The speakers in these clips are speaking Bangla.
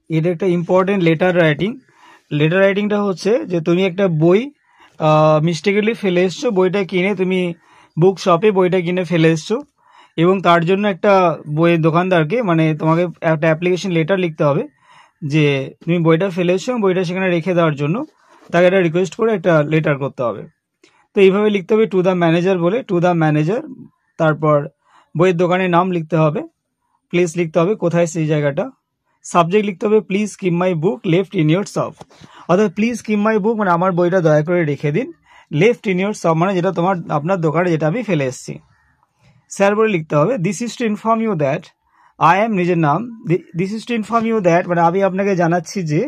এটা একটা ইম্পর্টেন্ট লেটার রাইটিং। লেটার রাইটিংটা হচ্ছে যে তুমি একটা বই মিস্টেকলি ফেলে এসছো, বইটা কিনে তুমি বুক শপে বইটা কিনে ফেলে এসছো, এবং তার জন্য একটা বইয়ের দোকানদারকে মানে তোমাকে একটা অ্যাপ্লিকেশন লেটার লিখতে হবে যে তুমি বইটা ফেলে এসছো এবং বইটা সেখানে রেখে দেওয়ার জন্য তাকে একটা রিকোয়েস্ট করে একটা লেটার করতে হবে। তো এইভাবে লিখতে হবে টু দ্য ম্যানেজার বলে, টু দ্য ম্যানেজার, তারপর বইয়ের দোকানের নাম লিখতে হবে, প্লেস লিখতে হবে কোথায় সেই জায়গাটা, সাবজেক্ট লিখতে হবে please keep my book left in your shop, অর্থাৎ প্লিজ কিপ মাই বুক মানে আমার বইটা দয়া করে রেখে দিন, লেফট ইন ইয়োর শপ মানে যেটা আপনার দোকানে যেটা আমি ফেলে এসেছি। স্যার বলে লিখতে হবে this is to inform you that I am, নিজের নাম, this is to inform you that মানে আমি আপনাকে জানাচ্ছি যে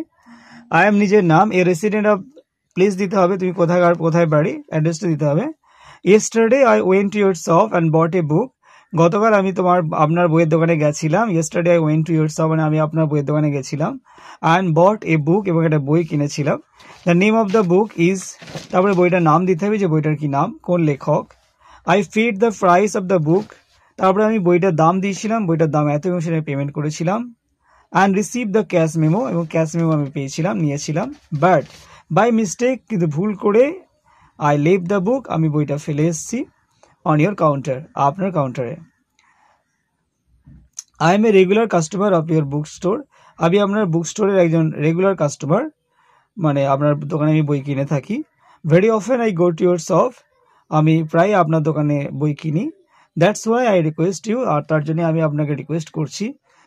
আই এম নিজের নাম, এ রেসিডেন্ট অফ, প্লেস দিতে হবে তুমি কোথায় বাড়ি, অ্যাড্রেসটা দিতে হবে। Yesterday I went to your shop and bought a book, গতকাল আমি আপনার বইয়ের দোকানে গেছিলাম। Yesterday I went to your shop মানে আমি আপনার বইয়ের দোকানে গেছিলাম। অ্যান্ড বট এ বুক এবং একটা বই কিনেছিলাম। The name of the book is, তারপরে বইটার নাম দিতে হবে যে বইটার কি নাম, কোন লেখক। I feed the price of the book, তারপরে আমি বইটার দাম দিয়েছিলাম, বইটার দাম এত এবং সেটা পেমেন্ট করেছিলাম। And receive the cash memo, এবং ক্যাশ মেমো আমি নিয়েছিলাম। বাট বাই মিস্টেক, কিন্তু ভুল করে, আই লেভ দ্য বুক, আমি বইটা ফেলে এসেছি অন ইয়োর কাউন্টার, আপনার কাউন্টারে। I M a regular customer of your book store, আমি আপনার বুক স্টোরের একজন রেগুলার কাস্টমার, মানে আপনার দোকানে আমি বই কিনে থাকি। Very often I go to your shop, আমি প্রায় আপনার দোকানে বই কিনি। That's why I request you, আর তার জন্য আমি আপনাকে রিকোয়েস্ট করছি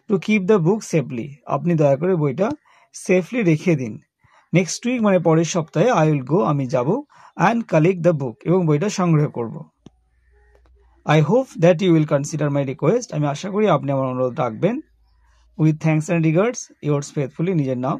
to keep the book safely, আপনি দয়া করে বইটা সেফলি রেখে দিন। নেক্সট উইক মানে পরের সপ্তাহে আই উইল গো, আমি যাব, অ্যান্ড কালেক্ট দ্য বুক, এবং বইটা সংগ্রহ করব। I hope that you will consider my request, আমি আশা করি আপনি আমার অনুরোধ রাখবেন। With thanks and regards, yours faithfully, নিজের নাম